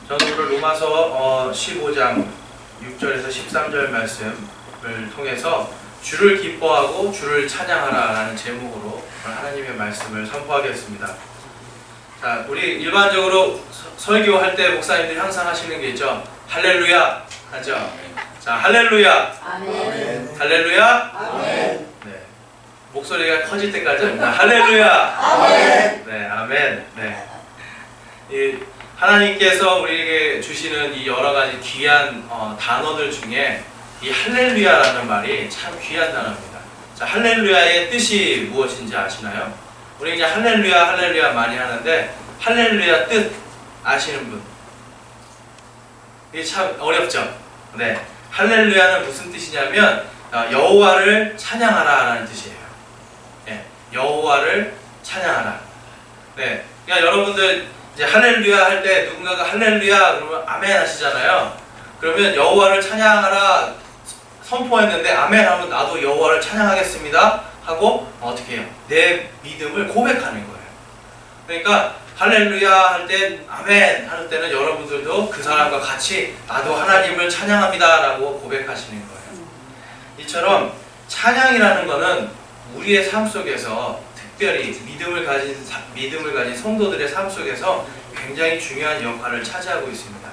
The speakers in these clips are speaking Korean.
저는 오늘 로마서 15장 6절에서 13절 말씀을 통해서 주를 기뻐하고 주를 찬양하라 라는 제목으로 하나님의 말씀을 선포하겠습니다. 자, 우리 일반적으로 설교할 때 목사님들이 항상 하시는 게 있죠. 할렐루야 하죠. 자, 할렐루야. 아멘. 할렐루야. 아멘. 네. 목소리가 커질 때까지 합니다. 할렐루야. 아멘. 네, 아멘. 네. 이 하나님께서 우리에게 주시는 이 여러 가지 귀한 단어들 중에 이 할렐루야라는 말이 참 귀한 단어입니다. 자, 할렐루야의 뜻이 무엇인지 아시나요? 우리 이제 할렐루야, 할렐루야 많이 하는데 할렐루야 뜻 아시는 분? 이게 참 어렵죠? 네. 할렐루야는 무슨 뜻이냐면 여호와를 찬양하라라는 뜻이에요. 네. 여호와를 찬양하라. 네. 그러니까 여러분들 이제 할렐루야 할 때 누군가가 할렐루야 그러면 아멘 하시잖아요. 그러면 여호와를 찬양하라 선포했는데 아멘 하면 나도 여호와를 찬양하겠습니다 하고 어떻게 해요? 내 믿음을 고백하는 거예요. 그러니까 할렐루야 할 때 아멘 할 때는 여러분들도 그 사람과 같이 나도 하나님을 찬양합니다 라고 고백하시는 거예요. 이처럼 찬양이라는 거는 우리의 삶 속에서 특별히 믿음을 가진 성도들의 삶 속에서 굉장히 중요한 역할을 차지하고 있습니다.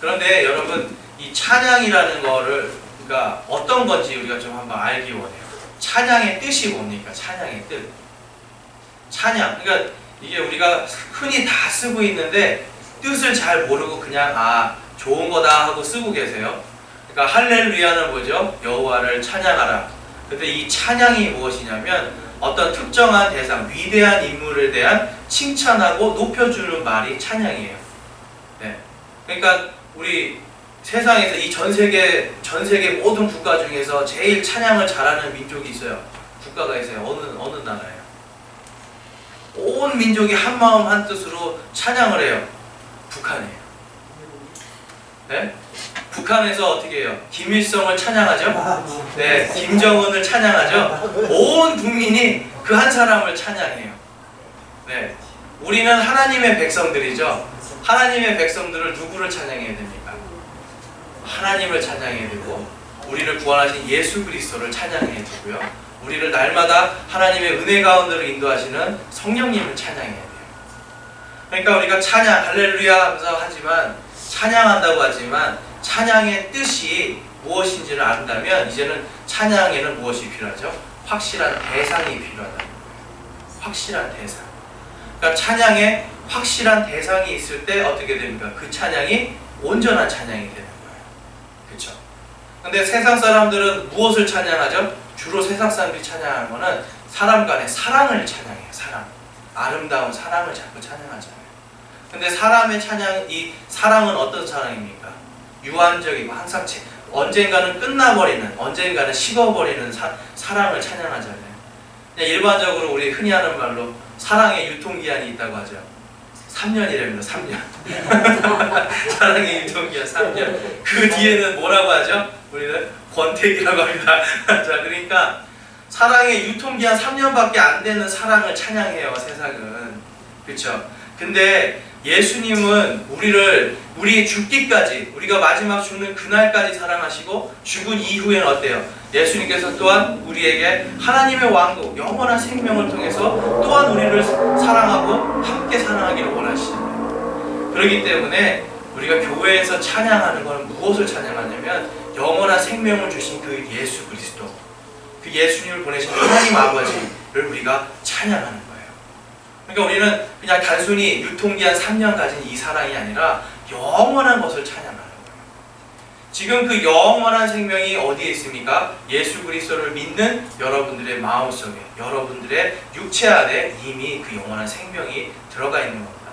그런데 여러분 이 찬양이라는 거를 그러니까 어떤 건지 우리가 좀 한번 알기 원해요. 찬양의 뜻이 뭡니까? 찬양의 뜻. 찬양. 그러니까 이게 우리가 흔히 다 쓰고 있는데 뜻을 잘 모르고 그냥 좋은 거다 하고 쓰고 계세요. 그러니까 할렐루야는 뭐죠? 여호와를 찬양하라. 근데 이 찬양이 무엇이냐면 어떤 특정한 대상, 위대한 인물에 대한 칭찬하고 높여주는 말이 찬양이에요. 네. 그러니까 우리 세상에서 이 전 세계 모든 국가 중에서 제일 찬양을 잘하는 민족이 있어요. 국가가 있어요. 어느 나라예요? 온 민족이 한 마음 한 뜻으로 찬양을 해요. 북한이에요. 네? 북한에서 어떻게 해요? 김일성을 찬양하죠? 네, 김정은을 찬양하죠? 온 국민이 그 한 사람을 찬양해요. 네, 우리는 하나님의 백성들이죠? 하나님의 백성들을 누구를 찬양해야 됩니까? 하나님을 찬양해야 되고 우리를 구원하신 예수 그리스도를 찬양해야 되고요. 우리를 날마다 하나님의 은혜 가운데로 인도하시는 성령님을 찬양해야 돼요. 그러니까 우리가 찬양, 할렐루야 하면서 하지만 찬양한다고 하지만 찬양의 뜻이 무엇인지를 안다면 이제는 찬양에는 무엇이 필요하죠? 확실한 대상이 필요하다. 확실한 대상. 그러니까 찬양에 확실한 대상이 있을 때 어떻게 됩니까? 그 찬양이 온전한 찬양이 되는 거예요. 그렇죠? 근데 세상 사람들은 무엇을 찬양하죠? 주로 세상 사람들이 찬양하는 거는 사람 간의 사랑을 찬양해요. 사랑. 아름다운 사랑을 자꾸 찬양하잖아요. 근데 사람의 찬양, 이 사랑은 어떤 사랑입니까? 유한적이고 항상 언젠가는 끝나버리는, 언젠가는 식어버리는 사랑을 찬양하잖아요. 그냥 일반적으로 우리 흔히 하는 말로 사랑의 유통기한이 있다고 하죠. 3년이랍니다. 3년. 사랑의 유통기한 3년. 그 뒤에는 뭐라고 하죠? 우리는 권태기라고 합니다. 자, 그러니까 사랑의 유통기한 3년밖에 안 되는 사랑을 찬양해요. 세상은. 그렇죠? 근데 예수님은 우리 죽기까지, 우리가 마지막 죽는 그날까지 사랑하시고 죽은 이후에는 어때요? 예수님께서 또한 우리에게 하나님의 왕국, 영원한 생명을 통해서 또한 우리를 사랑하고 함께 사랑하기를 원하시잖아요. 그렇기 때문에 우리가 교회에서 찬양하는 것은 무엇을 찬양하냐면 영원한 생명을 주신 그 예수 그리스도, 그 예수님을 보내신 하나님 아버지를 우리가 찬양하는 거예요. 그러니까 우리는 그냥 단순히 유통기한 3년 가진 이 사랑이 아니라 영원한 것을 찬양하는 거예요. 지금 그 영원한 생명이 어디에 있습니까? 예수 그리스도를 믿는 여러분들의 마음속에, 여러분들의 육체 안에 이미 그 영원한 생명이 들어가 있는 겁니다.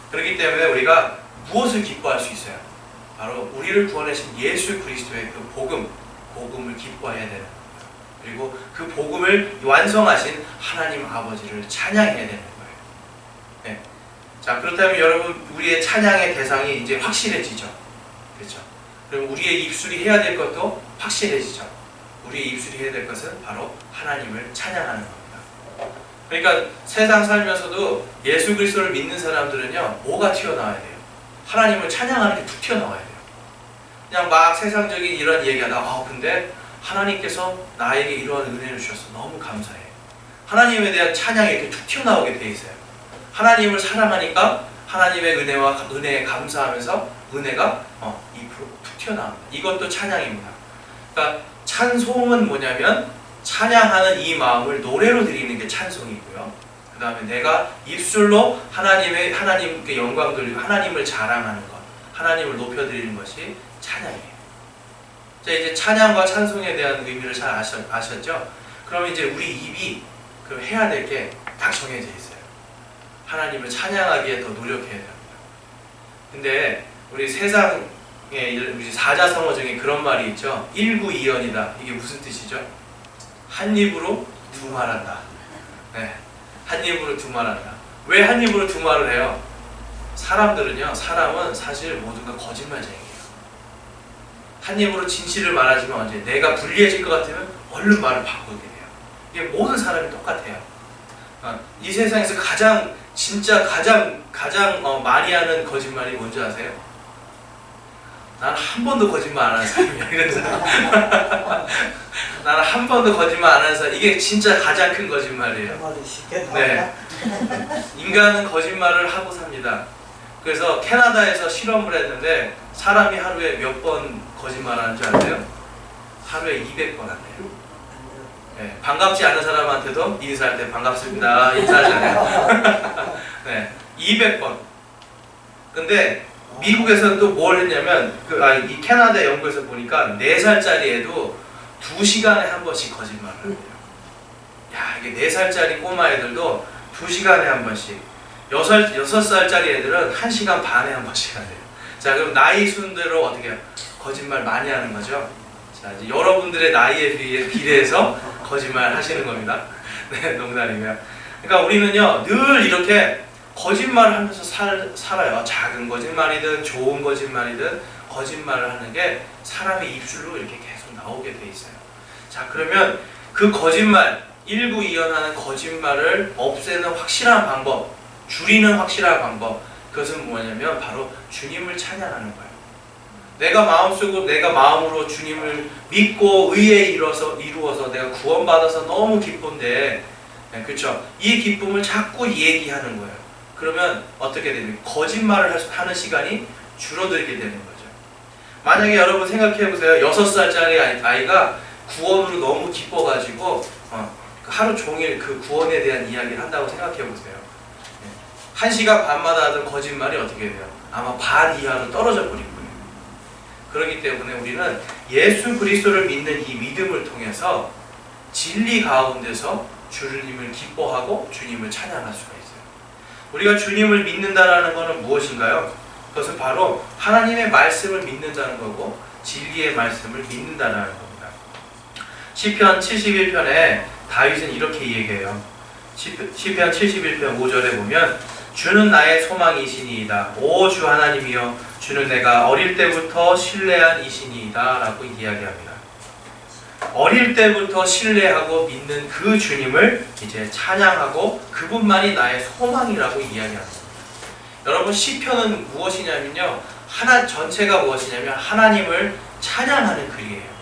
그렇기 때문에 우리가 무엇을 기뻐할 수 있어요? 바로 우리를 구원하신 예수 그리스도의 그 복음을 기뻐해야 되는 겁니다. 그리고 그 복음을 완성하신 하나님 아버지를 찬양해야 되는 거예요. 네. 자, 그렇다면 여러분 우리의 찬양의 대상이 이제 확실해지죠. 그렇죠? 그럼 우리의 입술이 해야 될 것도 확실해지죠. 우리의 입술이 해야 될 것은 바로 하나님을 찬양하는 겁니다. 그러니까 세상 살면서도 예수 그리스도를 믿는 사람들은요, 뭐가 튀어나와야 돼요? 하나님을 찬양하는 게 툭 튀어나와야 돼요. 그냥 막 세상적인 이런 얘기하다가 근데 하나님께서 나에게 이러한 은혜를 주셔서 너무 감사해. 하나님에 대한 찬양이 이렇게 툭 튀어나오게 돼 있어요. 하나님을 사랑하니까 하나님의 은혜에 감사하면서 은혜가 2% 툭 튀어나옵니다. 이것도 찬양입니다. 그러니까 찬송은 뭐냐면 찬양하는 이 마음을 노래로 드리는 게 찬송이고요. 그 다음에 내가 입술로 하나님께 영광 돌리고 하나님을 자랑하는 것, 하나님을 높여드리는 것이 찬양이에요. 자, 이제 찬양과 찬송에 대한 의미를 잘 아셨죠? 그러면 이제 우리 입이 해야 될 게 딱 정해져 있어요. 하나님을 찬양하기에 더 노력해야 됩니다. 근데 우리 세상에 우리 사자성어 중에 그런 말이 있죠. 일구이연이다. 이게 무슨 뜻이죠? 한 입으로 두 말한다. 네, 한 입으로 두 말한다. 왜 한 입으로 두 말을 해요? 사람은 사실 모두가 거짓말쟁이에요. 한 입으로 진실을 말하지만 언제 내가 불리해질 것 같으면 얼른 말을 바꾸게 돼요. 이게 모든 사람이 똑같아요. 이 세상에서 가장 많이 하는 거짓말이 뭔지 아세요? 난 한 번도 거짓말 안 하는 사람이야. 이런 사람. 나는 한 번도 거짓말 안 하는 사람. 이게 진짜 가장 큰 거짓말이에요. 네. 인간은 거짓말을 하고 삽니다. 그래서 캐나다에서 실험을 했는데 사람이 하루에 몇 번 거짓말하는 줄 아세요? 하루에 200번 한대요. 네, 반갑지 않은 사람한테도 인사할 때 반갑습니다 인사하잖아요. 네, 200번. 근데 미국에서는 또 뭘 했냐면 이 캐나다 연구에서 보니까 4살짜리 애도 2시간에 한 번씩 거짓말을 해요. 야, 이게 4살짜리 꼬마 애들도 2시간에 한 번씩, 6살짜리 애들은 1시간 반에 한 번씩 하래요. 자, 그럼 나이 순대로 어떻게 해요? 거짓말 많이 하는 거죠. 자, 이제 여러분들의 나이에 비례해서 거짓말 하시는 겁니다. 네, 농담이고요. 그러니까 우리는요 늘 이렇게 거짓말을 하면서 살아요. 작은 거짓말이든 좋은 거짓말이든 거짓말을 하는 게 사람의 입술로 이렇게 계속 나오게 돼 있어요. 자, 그러면 그 거짓말, 일구이연하는 거짓말을 없애는 확실한 방법, 줄이는 확실한 방법, 그것은 뭐냐면 바로 주님을 찬양하는 거예요. 내가 마음으로 주님을 믿고 의에 이루어서 내가 구원받아서 너무 기쁜데, 네, 그렇죠? 이 기쁨을 자꾸 얘기하는 거예요. 그러면 어떻게 됩니까? 거짓말을 하는 시간이 줄어들게 되는 거죠. 만약에 여러분 생각해 보세요. 6살짜리 아이가 구원으로 너무 기뻐가지고 하루 종일 그 구원에 대한 이야기를 한다고 생각해 보세요. 1시간 반마다 하던 거짓말이 어떻게 돼요? 아마 반 이하로 떨어져 버릴 거예요. 그렇기 때문에 우리는 예수 그리스도를 믿는 이 믿음을 통해서 진리 가운데서 주님을 기뻐하고 주님을 찬양할 수가 있어요. 우리가 주님을 믿는다라는 것은 무엇인가요? 그것은 바로 하나님의 말씀을 믿는다는 거고 진리의 말씀을 믿는다는 겁니다. 시편 71편에 다윗은 이렇게 얘기해요. 시편 71편 5절에 보면 주는 나의 소망이시니이다. 오 주 하나님이여, 주는 내가 어릴 때부터 신뢰한 이시니이다 라고 이야기합니다. 어릴 때부터 신뢰하고 믿는 그 주님을 이제 찬양하고 그분만이 나의 소망이라고 이야기합니다. 여러분, 시편은 무엇이냐면요, 전체가 무엇이냐면 하나님을 찬양하는 글이에요.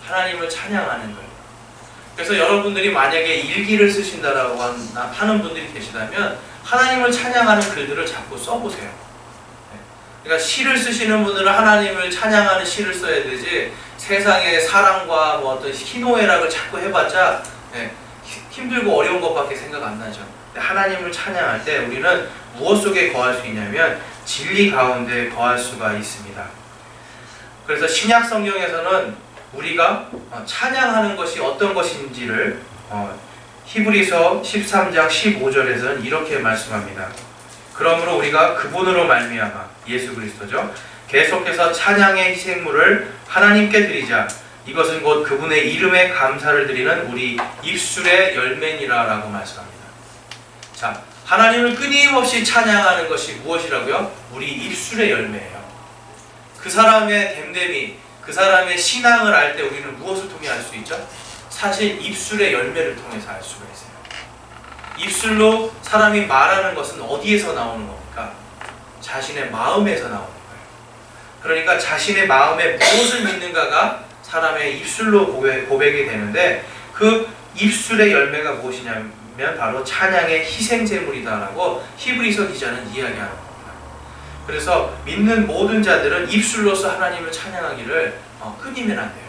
하나님을 찬양하는 글. 그래서 여러분들이 만약에 일기를 쓰신다라고 하는 분들이 계시다면 하나님을 찬양하는 글들을 자꾸 써보세요. 그러니까 시를 쓰시는 분들은 하나님을 찬양하는 시를 써야 되지, 세상의 사랑과 뭐 어떤 희노애락을 자꾸 해봤자 힘들고 어려운 것밖에 생각 안 나죠. 하나님을 찬양할 때 우리는 무엇 속에 거할 수 있냐면 진리 가운데 거할 수가 있습니다. 그래서 신약 성경에서는 우리가 찬양하는 것이 어떤 것인지를 히브리서 13장 15절에서는 이렇게 말씀합니다. 그러므로 우리가 그분으로 말미암아, 예수 그리스도죠, 계속해서 찬양의 희생물을 하나님께 드리자. 이것은 곧 그분의 이름에 감사를 드리는 우리 입술의 열매니라 라고 말씀합니다. 자, 하나님을 끊임없이 찬양하는 것이 무엇이라고요? 우리 입술의 열매예요. 그 사람의 됨됨이, 그 사람의 신앙을 알 때 우리는 무엇을 통해 알 수 있죠? 사실 입술의 열매를 통해서 알 수가 있어요. 입술로 사람이 말하는 것은 어디에서 나오는 겁니까? 자신의 마음에서 나오는 거예요. 그러니까 자신의 마음에 무엇을 믿는가가 사람의 입술로 고백이 되는데 그 입술의 열매가 무엇이냐면 바로 찬양의 희생제물이다라고 히브리서 기자는 이야기하는 겁니다. 그래서 믿는 모든 자들은 입술로서 하나님을 찬양하기를 끊이면 안 돼요.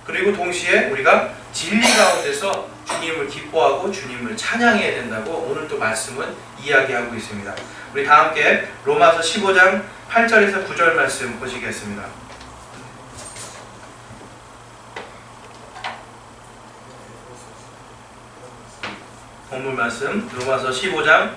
그리고 동시에 우리가 진리 가운데서 주님을 기뻐하고 주님을 찬양해야 된다고 오늘 또 말씀은 이야기하고 있습니다. 우리 다 함께 로마서 15장 8절에서 9절 말씀 보시겠습니다. 본문 말씀 로마서 15장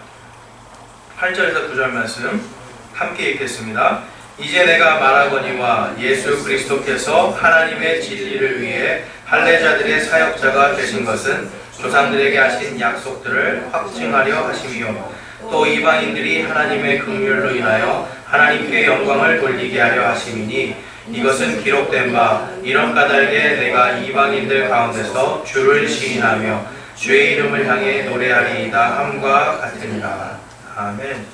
8절에서 9절 말씀 함께 읽겠습니다. 이제 내가 말하거니와 예수 그리스도께서 하나님의 진리를 위해 할례자들의 사역자가 되신 것은 조상들에게 하신 약속들을 확증하려 하심이요 또 이방인들이 하나님의 긍휼로 인하여 하나님께 영광을 돌리게 하려 하심이니 이것은 기록된 바 이런 까닭에 내가 이방인들 가운데서 주를 시인하며 주의 이름을 향해 노래하리이다 함과 같으니라. 아멘.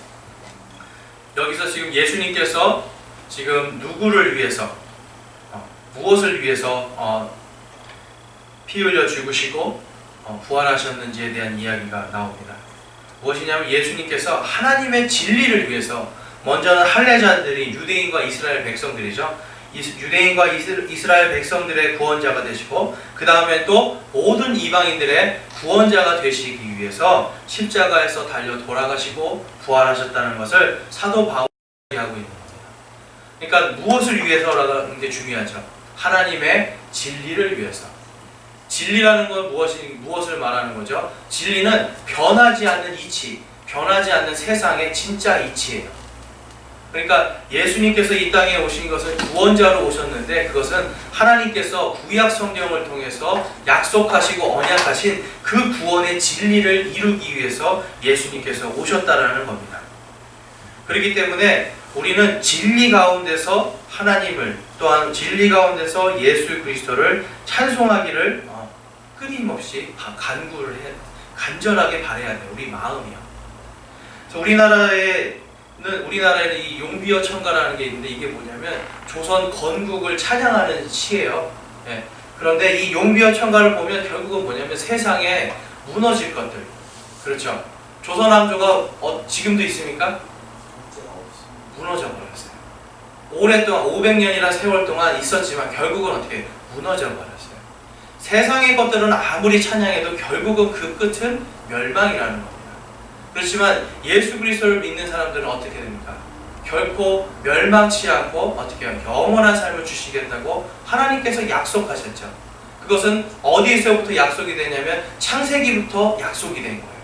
여기서 지금 예수님께서 지금 누구를 위해서 무엇을 위해서 피 흘려 죽으시고 부활하셨는지에 대한 이야기가 나옵니다. 무엇이냐면 예수님께서 하나님의 진리를 위해서 먼저는 할례자들이 유대인과 이스라엘 백성들이죠. 유대인과 이스라엘 백성들의 구원자가 되시고 그 다음에 또 모든 이방인들의 구원자가 되시기 위해서 십자가에서 달려 돌아가시고 부활하셨다는 것을 사도 바울이 하고 있는 겁니다. 그러니까 무엇을 위해서라는 게 중요하죠. 하나님의 진리를 위해서. 진리라는 건 무엇을 말하는 거죠? 진리는 변하지 않는 이치, 변하지 않는 세상의 진짜 이치예요. 그러니까 예수님께서 이 땅에 오신 것은 구원자로 오셨는데 그것은 하나님께서 구약 성경을 통해서 약속하시고 언약하신 그 구원의 진리를 이루기 위해서 예수님께서 오셨다라는 겁니다. 그렇기 때문에 우리는 진리 가운데서 하나님을 또한 진리 가운데서 예수 그리스도를 찬송하기를 끊임없이 간절하게 바라야 돼요. 우리 마음이요. 우리나라에는 이 용비어 청가라는 게 있는데 이게 뭐냐면 조선 건국을 찬양하는 시예요. 예. 그런데 이 용비어 청가를 보면 결국은 뭐냐면 세상에 무너질 것들. 그렇죠. 조선 왕조가 지금도 있습니까? 무너져 버렸어요. 오랫동안 500년이라는 세월 동안 있었지만 결국은 어떻게 무너져 버렸어요. 세상의 것들은 아무리 찬양해도 결국은 그 끝은 멸망이라는 겁니다. 그렇지만 예수 그리스도를 믿는 사람들은 어떻게 됩니까? 결코 멸망치 않고 어떻게 해요? 영원한 삶을 주시겠다고 하나님께서 약속하셨죠. 그것은 어디에서부터 약속이 되냐면 창세기부터 약속이 된 거예요.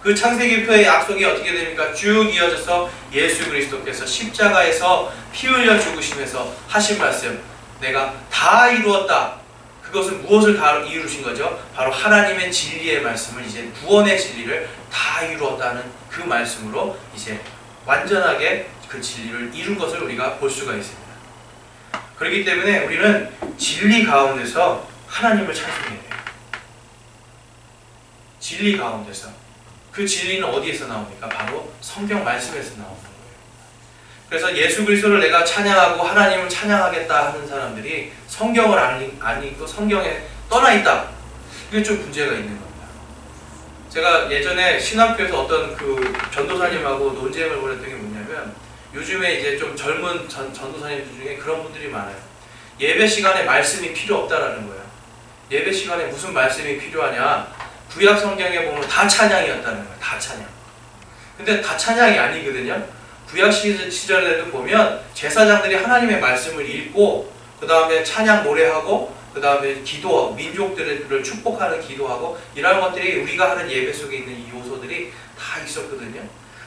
그 창세기부터의 약속이 어떻게 됩니까? 쭉 이어져서 예수 그리스도께서 십자가에서 피 흘려 죽으시면서 하신 말씀, 내가 다 이루었다. 그것은 무엇을 다 이루신 거죠? 바로 하나님의 진리의 말씀을 이제 구원의 진리를 다 이루었다는 그 말씀으로 이제 완전하게 그 진리를 이룬 것을 우리가 볼 수가 있습니다. 그렇기 때문에 우리는 진리 가운데서 하나님을 찬송해야 돼요. 진리 가운데서. 그 진리는 어디에서 나옵니까? 바로 성경 말씀에서 나오는 거예요. 그래서 예수 그리스도를 내가 찬양하고 하나님을 찬양하겠다 하는 사람들이 성경을 안 읽고 성경에 떠나 있다. 이게 좀 문제가 있는 겁니다. 제가 예전에 신학교에서 어떤 그 전도사님하고 논쟁을 벌였던 게 뭐냐면 요즘에 이제 좀 젊은 전도사님들 중에 그런 분들이 많아요. 예배 시간에 말씀이 필요 없다라는 거예요. 예배 시간에 무슨 말씀이 필요하냐? 구약 성경에 보면 다 찬양이었다는 거예요. 다 찬양. 근데 다 찬양이 아니거든요. 구약 시절에도 보면 제사장들이 하나님의 말씀을 읽고 그 다음에 찬양 노래하고 그 다음에 기도하고 민족들을 축복하는 기도하고 이런 것들이 우리가 하는 예배 속에 있는 이 요소들이 다 있었거든요.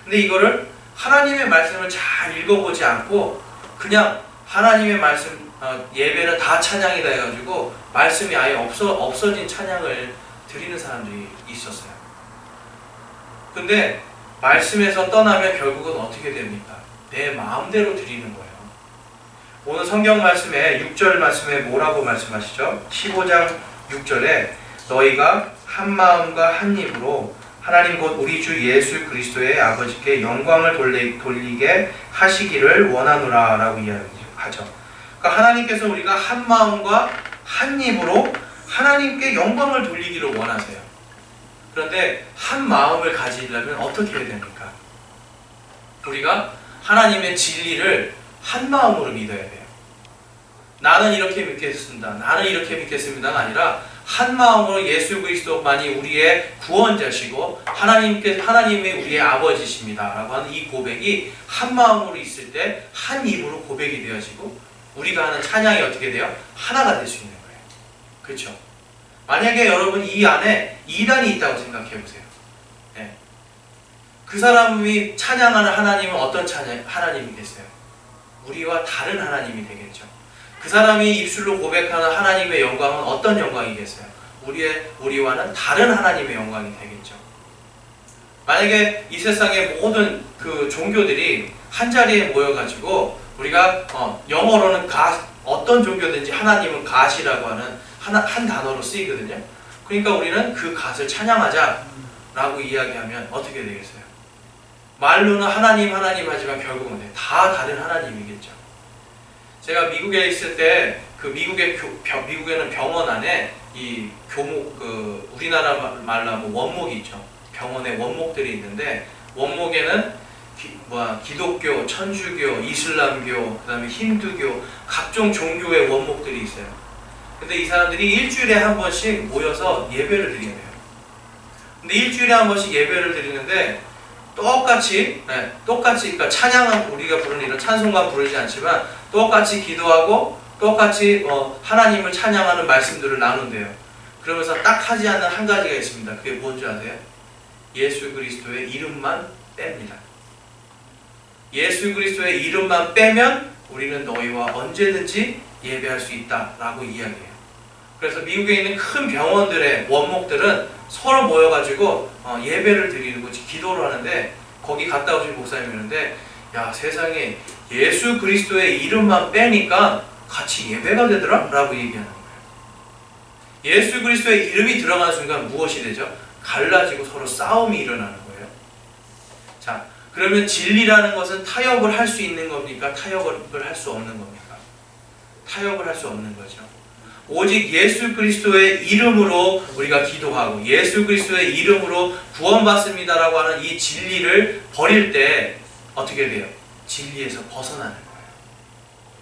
근데 이거를 하나님의 말씀을 잘 읽어보지 않고 그냥 하나님의 말씀 예배는 다 찬양이다 해가지고 말씀이 아예 없어진 찬양을 드리는 사람들이 있었어요. 근데 말씀에서 떠나면 결국은 어떻게 됩니까? 내 마음대로 드리는 거예요. 오늘 성경 말씀에 6절 말씀에 뭐라고 말씀하시죠? 15장 6절에 너희가 한 마음과 한 입으로 하나님 곧 우리 주 예수 그리스도의 아버지께 영광을 돌리게 하시기를 원하노라 라고 이야기하죠. 그러니까 하나님께서 우리가 한 마음과 한 입으로 하나님께 영광을 돌리기를 원하세요. 그런데 한 마음을 가지려면 어떻게 해야 됩니까? 우리가 하나님의 진리를 한 마음으로 믿어야 돼요. 나는 이렇게 믿겠습니다. 나는 이렇게 믿겠습니다가 아니라 한 마음으로 예수 그리스도만이 우리의 구원자시고 하나님이 우리의 아버지십니다라고 하는 이 고백이 한 마음으로 있을 때 한 입으로 고백이 되어지고 우리가 하는 찬양이 어떻게 돼요? 하나가 될 수 있는 거예요. 그렇죠? 만약에 여러분 이 안에 이단이 있다고 생각해 보세요. 네. 그 사람이 찬양하는 하나님은 어떤 하나님이겠어요? 우리와 다른 하나님이 되겠죠. 그 사람이 입술로 고백하는 하나님의 영광은 어떤 영광이겠어요? 우리와는 다른 하나님의 영광이 되겠죠. 만약에 이 세상의 모든 그 종교들이 한 자리에 모여가지고 우리가 영어로는 어떤 종교든지 하나님은 God이라고 하는 한 단어로 쓰이거든요. 그러니까 우리는 그 God을 찬양하자라고 이야기하면 어떻게 되겠어요? 말로는 하나님 하지만 결국은 다 다른 하나님이겠죠. 제가 미국에 있을 때 그 미국에는 병원 안에 이 교목 우리나라 말로 하면 원목이 있죠. 병원에 원목들이 있는데 원목에는 기독교, 천주교, 이슬람교, 그다음에 힌두교 각종 종교의 원목들이 있어요. 근데 이 사람들이 일주일에 한 번씩 모여서 예배를 드리네요. 근데 일주일에 한 번씩 예배를 드리는데 똑같이 그러니까 찬양은 우리가 부르는 이런 찬송가 부르지 않지만 똑같이 기도하고 똑같이 하나님을 찬양하는 말씀들을 나눈대요. 그러면서 딱 하지 않는 한 가지가 있습니다. 그게 뭔지 아세요? 예수 그리스도의 이름만 뺍니다. 예수 그리스도의 이름만 빼면 우리는 너희와 언제든지 예배할 수 있다라고 이야기해요. 그래서 미국에 있는 큰 병원들의 원목들은 서로 모여가지고 예배를 드리고 기도를 하는데 거기 갔다 오신 목사님이 있는데 야 세상에 예수 그리스도의 이름만 빼니까 같이 예배가 되더라? 라고 얘기하는 거예요. 예수 그리스도의 이름이 들어가는 순간 무엇이 되죠? 갈라지고 서로 싸움이 일어나는 거예요. 자, 그러면 진리라는 것은 타협을 할 수 있는 겁니까? 타협을 할 수 없는 겁니까? 타협을 할 수 없는 거죠. 오직 예수 그리스도의 이름으로 우리가 기도하고 예수 그리스도의 이름으로 구원받습니다라고 하는 이 진리를 버릴 때 어떻게 돼요? 진리에서 벗어나는 거예요.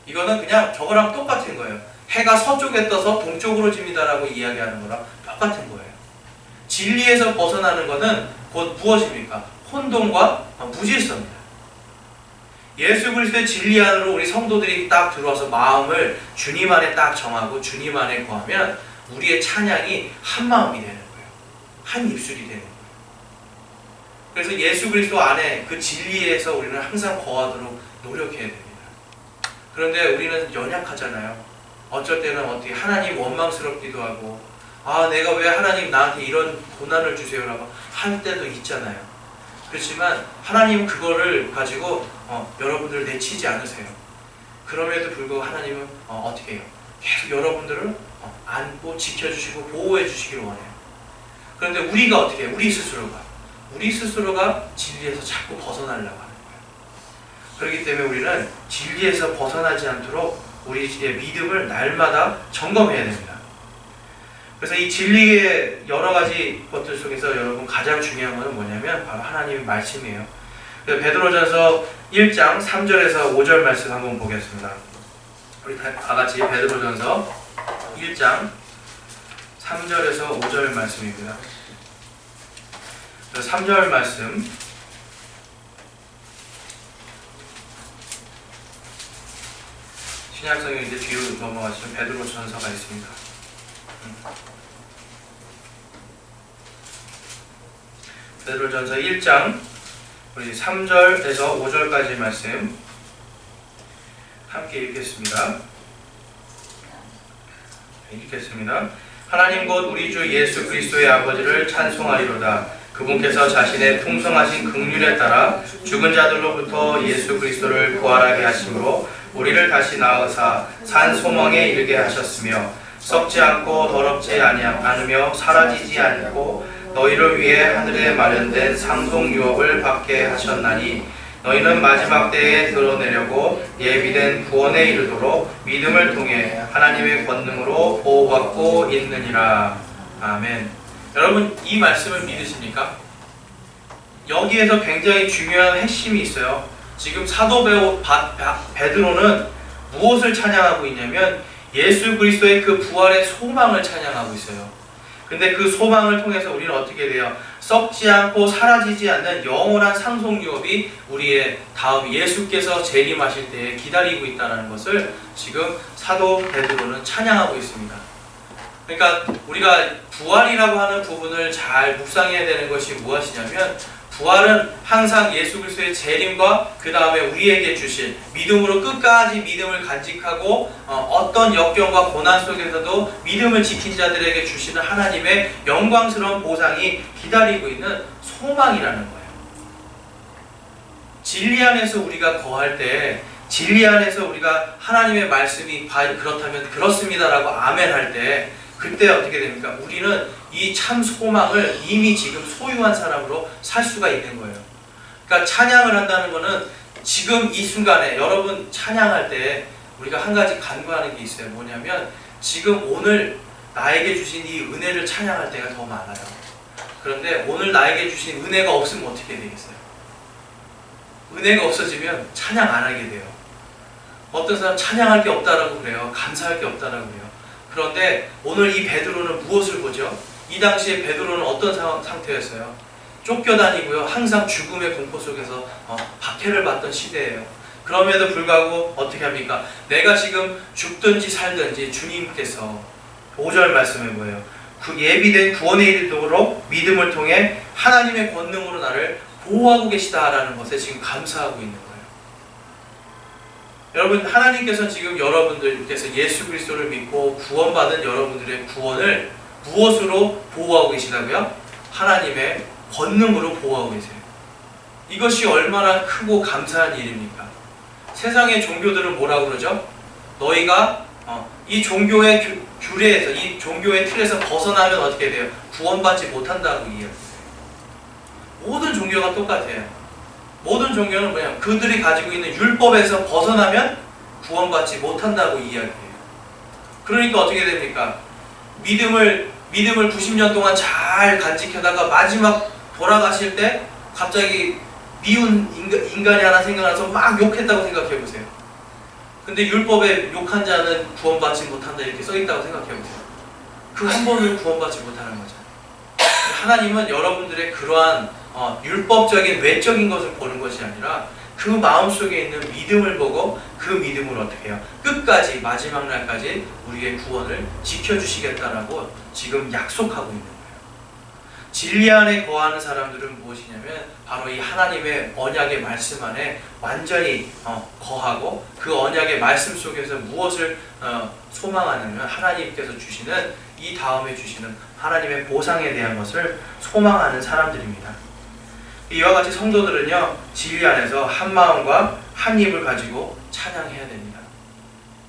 이거는 그냥 저거랑 똑같은 거예요. 해가 서쪽에 떠서 동쪽으로 집니다라고 이야기하는 거랑 똑같은 거예요. 진리에서 벗어나는 것은 곧 무엇입니까? 혼돈과 무질서입니다. 예수 그리스도의 진리 안으로 우리 성도들이 딱 들어와서 마음을 주님 안에 딱 정하고 주님 안에 거하면 우리의 찬양이 한 마음이 되는 거예요. 한 입술이 되는 거예요. 그래서 예수 그리스도 안에 그 진리에서 우리는 항상 거하도록 노력해야 됩니다. 그런데 우리는 연약하잖아요. 어쩔 때는 어떻게 하나님 원망스럽기도 하고 내가 왜 하나님 나한테 이런 고난을 주세요라고 할 때도 있잖아요. 그렇지만 하나님은 그거를 가지고 여러분들을 내치지 않으세요. 그럼에도 불구하고 하나님은 어떻게 해요? 계속 여러분들을 안고 지켜주시고 보호해 주시기를 원해요. 그런데 우리가 어떻게 해요? 우리 스스로가 진리에서 자꾸 벗어나려고 하는 거예요. 그렇기 때문에 우리는 진리에서 벗어나지 않도록 우리의 믿음을 날마다 점검해야 됩니다. 그래서 이 진리의 여러 가지 것들 속에서 여러분 가장 중요한 것은 뭐냐면 바로 하나님의 말씀이에요. 베드로전서 1장 3절에서 5절 말씀 한번 보겠습니다. 우리 다 같이 베드로전서 1장 3절에서 5절 말씀입니다. 3절 말씀 신약성경 이제 뒤로 넘어가시면 베드로전서가 있습니다. 베드로전서 1장 우리 3절에서 5절까지 말씀 함께 읽겠습니다. 읽겠습니다. 하나님 곧 우리 주 예수 그리스도의 아버지를 찬송하리로다. 그분께서 자신의 풍성하신 긍휼에 따라 죽은 자들로부터 예수 그리스도를 부활하게 하심으로 우리를 다시 낳으사 산 소망에 이르게 하셨으며 썩지 않고 더럽지 않으며 사라지지 않고 너희를 위해 하늘에 마련된 상속 유업을 받게 하셨나니 너희는 마지막 때에 드러내려고 예비된 구원에 이르도록 믿음을 통해 하나님의 권능으로 보호받고 있느니라. 아멘. 여러분, 이 말씀을 믿으십니까? 여기에서 굉장히 중요한 핵심이 있어요. 지금 사도 베드로는 무엇을 찬양하고 있냐면 예수 그리스도의 그 부활의 소망을 찬양하고 있어요. 근데 그 소망을 통해서 우리는 어떻게 돼요? 썩지 않고 사라지지 않는 영원한 상속유업이 우리의 다음 예수께서 재림하실 때에 기다리고 있다는 것을 지금 사도 베드로는 찬양하고 있습니다. 그러니까 우리가 부활이라고 하는 부분을 잘 묵상해야 되는 것이 무엇이냐면, 부활은 항상 예수 그리스도의 재림과 그 다음에 우리에게 주실 믿음으로 끝까지 믿음을 간직하고 어떤 역경과 고난 속에서도 믿음을 지킨 자들에게 주시는 하나님의 영광스러운 보상이 기다리고 있는 소망이라는 거예요. 진리 안에서 우리가 거할 때, 진리 안에서 우리가 하나님의 말씀이 그렇다면 그렇습니다라고 아멘할 때, 그때 어떻게 됩니까? 우리는 이 참 소망을 이미 지금 소유한 사람으로 살 수가 있는 거예요. 그러니까 찬양을 한다는 것은 지금 이 순간에 여러분 찬양할 때 우리가 한 가지 간구하는 게 있어요. 뭐냐면 지금 오늘 나에게 주신 이 은혜를 찬양할 때가 더 많아요. 그런데 오늘 나에게 주신 은혜가 없으면 어떻게 되겠어요? 은혜가 없어지면 찬양 안 하게 돼요. 어떤 사람 찬양할 게 없다라고 그래요. 감사할 게 없다라고 그래요. 그런데 오늘 이 베드로는 무엇을 보죠? 이 당시에 베드로는 어떤 상태였어요? 쫓겨다니고요. 항상 죽음의 공포 속에서 박해를 받던 시대예요. 그럼에도 불구하고 어떻게 합니까? 내가 지금 죽든지 살든지 주님께서 5절 말씀에 뭐예요? 그 예비된 구원에 이르도록 믿음을 통해 하나님의 권능으로 나를 보호하고 계시다라는 것에 지금 감사하고 있는 거예요. 여러분, 하나님께서 지금 여러분들께서 예수 그리스도를 믿고 구원받은 여러분들의 구원을 무엇으로 보호하고 계시다고요? 하나님의 권능으로 보호하고 계세요. 이것이 얼마나 크고 감사한 일입니까? 세상의 종교들은 뭐라고 그러죠? 너희가 이 종교의 규례에서, 이 종교의 틀에서 벗어나면 어떻게 돼요? 구원받지 못한다고 이야기해요. 모든 종교가 똑같아요. 모든 종교는 뭐냐? 그들이 가지고 있는 율법에서 벗어나면 구원받지 못한다고 이야기해요. 그러니까 어떻게 됩니까? 믿음을 90년 동안 잘 간직하다가 마지막 돌아가실 때 갑자기 미운 인간이 하나 생각나서 막 욕했다고 생각해 보세요. 근데 율법에 욕한 자는 구원받지 못한다 이렇게 써있다고 생각해 보세요. 그 한 번을 구원받지 못하는 거죠. 하나님은 여러분들의 그러한 율법적인 외적인 것을 보는 것이 아니라 그 마음속에 있는 믿음을 보고 그 믿음을 어떻게 해요? 끝까지 마지막 날까지 우리의 구원을 지켜주시겠다라고 지금 약속하고 있는 거예요. 진리 안에 거하는 사람들은 무엇이냐면 바로 이 하나님의 언약의 말씀 안에 완전히 거하고 그 언약의 말씀 속에서 무엇을 소망하냐면 하나님께서 주시는 이 다음에 주시는 하나님의 보상에 대한 것을 소망하는 사람들입니다. 이와 같이 성도들은요, 진리 안에서 한 마음과 한 입을 가지고 찬양해야 됩니다.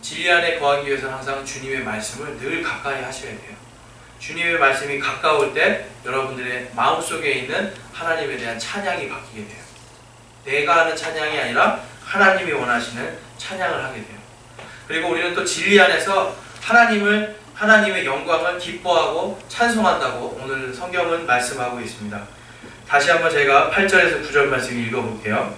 진리 안에 거하기 위해서는 항상 주님의 말씀을 늘 가까이 하셔야 돼요. 주님의 말씀이 가까울 때 여러분들의 마음속에 있는 하나님에 대한 찬양이 바뀌게 돼요. 내가 하는 찬양이 아니라 하나님이 원하시는 찬양을 하게 돼요. 그리고 우리는 또 진리 안에서 하나님의 영광을 기뻐하고 찬송한다고 오늘 성경은 말씀하고 있습니다. 다시 한번 제가 8절에서 9절 말씀 읽어볼게요.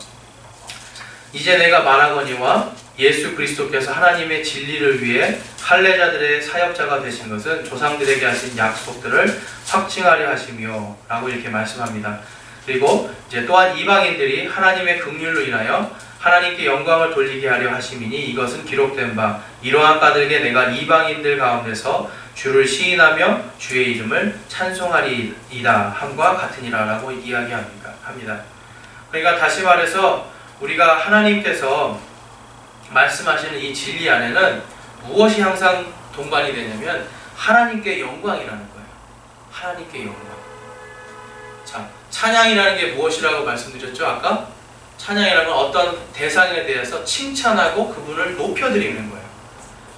이제 내가 말하거니와 예수 그리스도께서 하나님의 진리를 위해 할례자들의 사역자가 되신 것은 조상들에게 하신 약속들을 확증하려 하시며 라고 이렇게 말씀합니다. 그리고 이제 또한 이방인들이 하나님의 긍휼로 인하여 하나님께 영광을 돌리게 하려 하심이니 이것은 기록된 바 이러한 까닭에 내가 이방인들 가운데서 주를 시인하며 주의 이름을 찬송하리이다 함과 같으니라 라고 이야기합니다. 그러니까 다시 말해서 우리가 하나님께서 말씀하시는 이 진리 안에는 무엇이 항상 동반이 되냐면 하나님께 영광이라는 거예요. 하나님께 영광. 자, 찬양이라는 게 무엇이라고 말씀드렸죠? 아까? 찬양이라는 건 어떤 대상에 대해서 칭찬하고 그분을 높여드리는 거예요.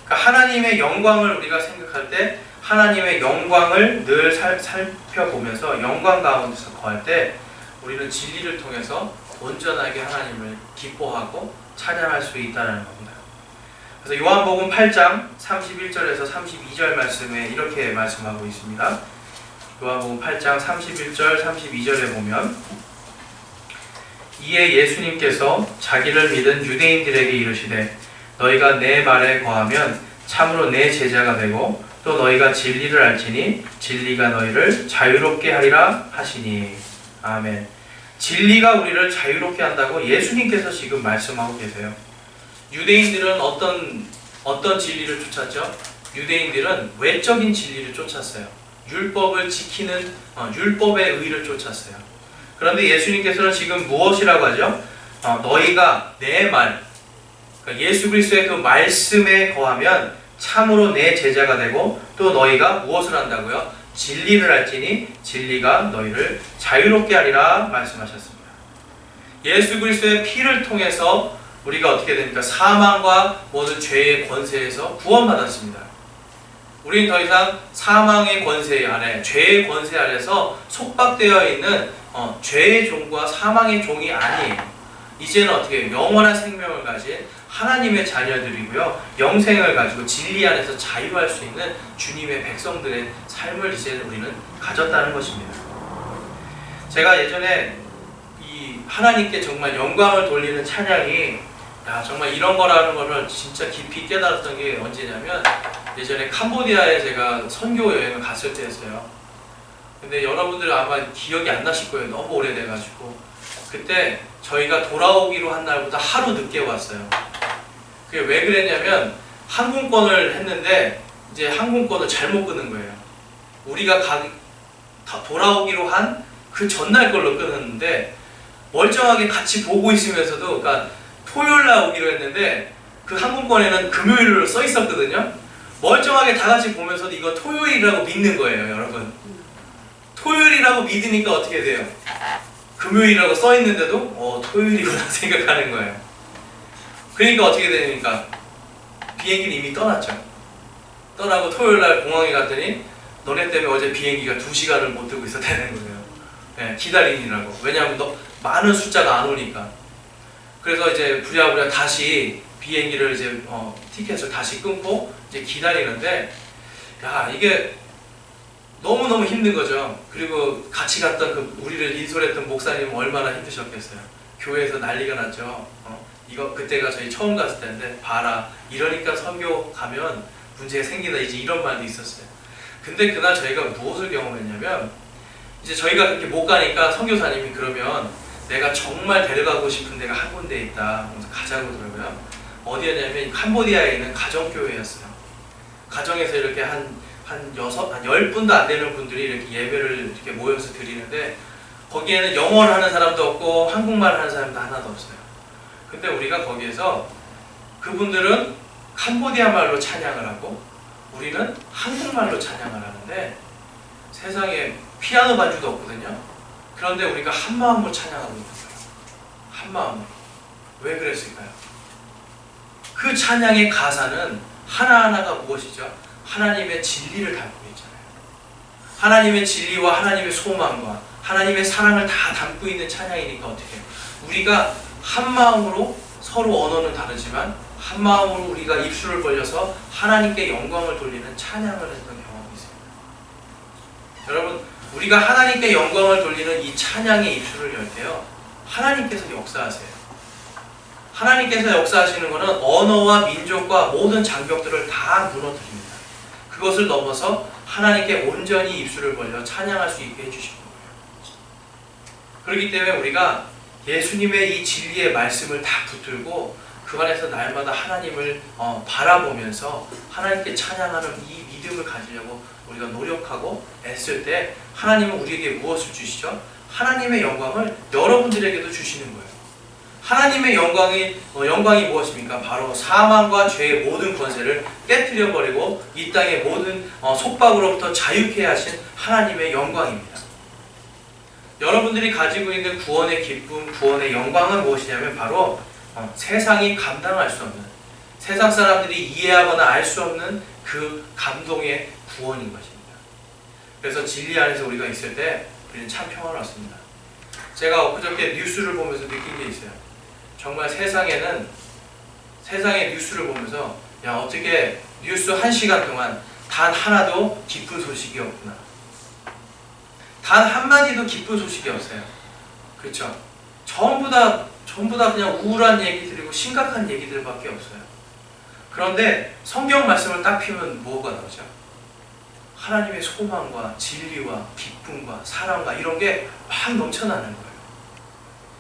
그러니까 하나님의 영광을 우리가 생각할 때 하나님의 영광을 늘 살펴보면서 영광 가운데서 거할 때 우리는 진리를 통해서 온전하게 하나님을 기뻐하고 찬양할 수 있다는 겁니다. 그래서 요한복음 8장 31절에서 32절 말씀에 이렇게 말씀하고 있습니다. 요한복음 8장 31절 32절에 보면 이에 예수님께서 자기를 믿은 유대인들에게 이르시되 너희가 내 말에 거하면 참으로 내 제자가 되고 또 너희가 진리를 알지니 진리가 너희를 자유롭게 하리라 하시니. 아멘. 진리가 우리를 자유롭게 한다고 예수님께서 지금 말씀하고 계세요. 유대인들은 어떤 진리를 쫓았죠? 유대인들은 외적인 진리를 쫓았어요. 율법을 지키는 율법의 의를 쫓았어요. 그런데 예수님께서는 지금 무엇이라고 하죠? 너희가 내 말, 그러니까 예수 그리스도의 그 말씀에 거하면 참으로 내 제자가 되고 또 너희가 무엇을 한다고요? 진리를 알지니 진리가 너희를 자유롭게 하리라 말씀하셨습니다. 예수 그리스도의 피를 통해서 우리가 어떻게 됩니까? 사망과 모든 죄의 권세에서 구원받았습니다. 우리는 더 이상 사망의 권세 아래, 죄의 권세 아래서 속박되어 있는 죄의 종과 사망의 종이 아니에요. 이제는 어떻게 해요? 영원한 생명을 가진 하나님의 자녀들이고요. 영생을 가지고 진리 안에서 자유할 수 있는 주님의 백성들의 삶을 이제는 우리는 가졌다는 것입니다. 제가 예전에 이 하나님께 정말 영광을 돌리는 찬양이 정말 이런 거라는 거를 진짜 깊이 깨달았던 게 언제냐면 예전에 캄보디아에 제가 선교 여행을 갔을 때였어요. 근데 여러분들 아마 기억이 안 나실 거예요. 너무 오래돼가지고. 그때 저희가 돌아오기로 한 날보다 하루 늦게 왔어요. 그게 왜 그랬냐면 항공권을 했는데 이제 항공권을 잘못 끊은 거예요. 우리가 돌아오기로 한 그 전날 걸로 끊었는데 멀쩡하게 같이 보고 있으면서도 그러니까 토요일 날 오기로 했는데 그 항공권에는 금요일로 써 있었거든요. 멀쩡하게 다 같이 보면서도 이거 토요일이라고 믿는 거예요, 여러분. 토요일이라고 믿으니까 어떻게 돼요? 금요일이라고 써 있는데도 토요일이구나 생각하는 거예요. 그러니까 어떻게 되니까 비행기는 이미 떠났죠. 떠나고 토요일 날 공항에 갔더니 너네 때문에 어제 비행기가 2시간을 못 뜨고 있었다는 거예요. 네, 기다리느라고. 왜냐하면 많은 숫자가 안 오니까. 그래서 이제 부랴부랴 다시 비행기를 이제 티켓을 다시 끊고 이제 기다리는데 이게 너무너무 힘든 거죠. 그리고 같이 갔던 그 우리를 인솔했던 목사님은 얼마나 힘드셨겠어요. 교회에서 난리가 났죠. 이거 그때가 저희 처음 갔을 때인데 봐라 이러니까 선교 가면 문제가 생긴다 이제 이런 말도 있었어요. 근데 그날 저희가 무엇을 경험했냐면 이제 저희가 그렇게 못 가니까 선교사님이 그러면 내가 정말 데려가고 싶은 데가 한 군데 있다. 그래서 가자고 그러고요. 어디였냐면 캄보디아에 있는 가정교회였어요. 가정에서 이렇게 한 10분도 안 되는 분들이 이렇게 예배를 이렇게 모여서 드리는데 거기에는 영어를 하는 사람도 없고 한국말 하는 사람도 하나도 없어요. 근데 우리가 거기에서 그분들은 캄보디아 말로 찬양을 하고 우리는 한국말로 찬양을 하는데 세상에 피아노 반주도 없거든요. 그런데 우리가 한 마음으로 찬양하고 있는 거예요. 한 마음으로. 왜 그랬을까요? 그 찬양의 가사는 하나하나가 무엇이죠? 하나님의 진리를 담고 있잖아요. 하나님의 진리와 하나님의 소망과 하나님의 사랑을 다 담고 있는 찬양이니까 어떻게 해요? 우리가 한 마음으로 서로 언어는 다르지만 한 마음으로 우리가 입술을 벌려서 하나님께 영광을 돌리는 찬양을 했던 경험이 있습니다. 여러분 우리가 하나님께 영광을 돌리는 이 찬양의 입술을 열 때요 하나님께서 역사하세요. 하나님께서 역사하시는 것은 언어와 민족과 모든 장벽들을 다 무너뜨립니다. 그것을 넘어서 하나님께 온전히 입술을 벌려 찬양할 수 있게 해주신 거예요. 그렇기 때문에 우리가 예수님의 이 진리의 말씀을 다 붙들고 그 안에서 날마다 하나님을 바라보면서 하나님께 찬양하는 이 믿음을 가지려고 우리가 노력하고 애쓸 때 하나님은 우리에게 무엇을 주시죠? 하나님의 영광을 여러분들에게도 주시는 거예요. 하나님의 영광이 무엇입니까? 바로 사망과 죄의 모든 권세를 깨트려 버리고 이 땅의 모든 속박으로부터 자유케 하신 하나님의 영광입니다. 여러분들이 가지고 있는 구원의 기쁨, 구원의 영광은 무엇이냐면 바로 세상이 감당할 수 없는, 세상 사람들이 이해하거나 알 수 없는 그 감동의 구원인 것입니다. 그래서 진리 안에서 우리가 있을 때 우리는 참 평안을 얻습니다. 제가 엊그저께 뉴스를 보면서 느낀 게 있어요. 정말 세상의 뉴스를 보면서 야, 어떻게 뉴스 1시간 동안 단 하나도 기쁜 소식이 없구나. 단 한마디도 기쁜 소식이 없어요. 그렇죠? 전부 다 그냥 우울한 얘기들이고 심각한 얘기들밖에 없어요. 그런데 성경 말씀을 딱 피면 뭐가 나오죠? 하나님의 소망과 진리와 기쁨과 사랑과 이런 게 막 넘쳐나는 거예요.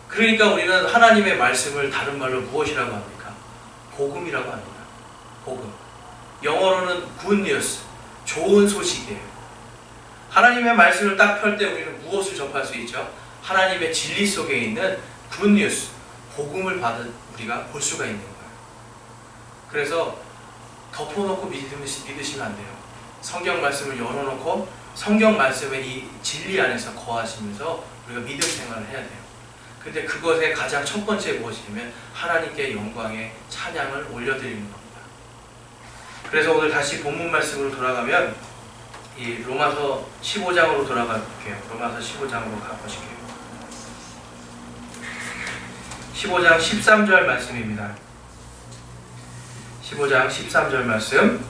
그러니까 우리는 하나님의 말씀을 다른 말로 무엇이라고 합니까? 복음이라고 합니다. 복음. 영어로는 good news, 좋은 소식이에요. 하나님의 말씀을 딱 펼 때 우리는 무엇을 접할 수 있죠? 하나님의 진리 속에 있는 good news, 복음을 받은 우리가 볼 수가 있는 거예요. 그래서 덮어놓고 믿으시면 안 돼요. 성경 말씀을 열어놓고 성경 말씀의 이 진리 안에서 거하시면서 우리가 믿음 생활을 해야 돼요. 근데 그것의 가장 첫 번째 무엇이냐면 하나님께 영광의 찬양을 올려드리는 겁니다. 그래서 오늘 다시 본문 말씀으로 돌아가면 이 로마서 15장으로 돌아가 볼게요. 로마서 15장으로 가보실게요. 15장 13절 말씀입니다. 15장 13절 말씀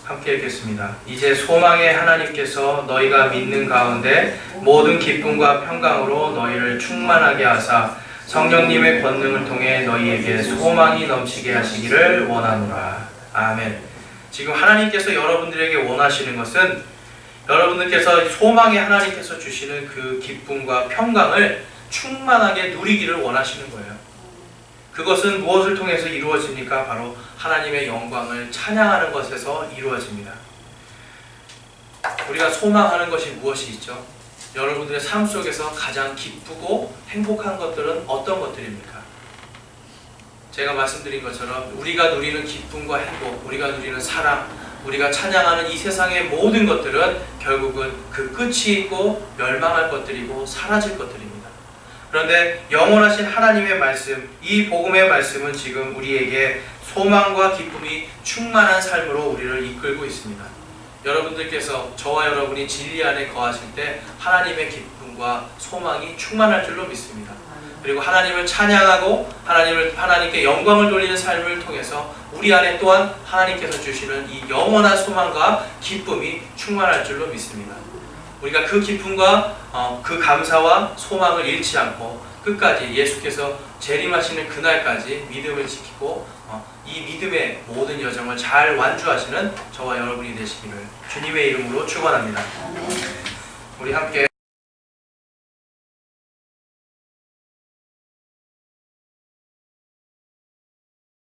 함께 읽겠습니다. 이제 소망의 하나님께서 너희가 믿는 가운데 모든 기쁨과 평강으로 너희를 충만하게 하사 성령님의 권능을 통해 너희에게 소망이 넘치게 하시기를 원하노라. 아멘. 지금 하나님께서 여러분들에게 원하시는 것은 여러분들께서 소망의 하나님께서 주시는 그 기쁨과 평강을 충만하게 누리기를 원하시는 거예요. 그것은 무엇을 통해서 이루어집니까? 바로 하나님의 영광을 찬양하는 것에서 이루어집니다. 우리가 소망하는 것이 무엇이 있죠? 여러분들의 삶 속에서 가장 기쁘고 행복한 것들은 어떤 것들입니까? 제가 말씀드린 것처럼 우리가 누리는 기쁨과 행복, 우리가 누리는 사랑, 우리가 찬양하는 이 세상의 모든 것들은 결국은 그 끝이 있고 멸망할 것들이고 사라질 것들입니다. 그런데 영원하신 하나님의 말씀, 이 복음의 말씀은 지금 우리에게 소망과 기쁨이 충만한 삶으로 우리를 이끌고 있습니다. 여러분들께서 저와 여러분이 진리 안에 거하실 때 하나님의 기쁨과 소망이 충만할 줄로 믿습니다. 그리고 하나님을 찬양하고 하나님께 영광을 돌리는 삶을 통해서 우리 안에 또한 하나님께서 주시는 이 영원한 소망과 기쁨이 충만할 줄로 믿습니다. 우리가 그 기쁨과 그 감사와 소망을 잃지 않고 끝까지 예수께서 재림하시는 그날까지 믿음을 지키고 이 믿음의 모든 여정을 잘 완주하시는 저와 여러분이 되시기를 주님의 이름으로 축원합니다. 우리 함께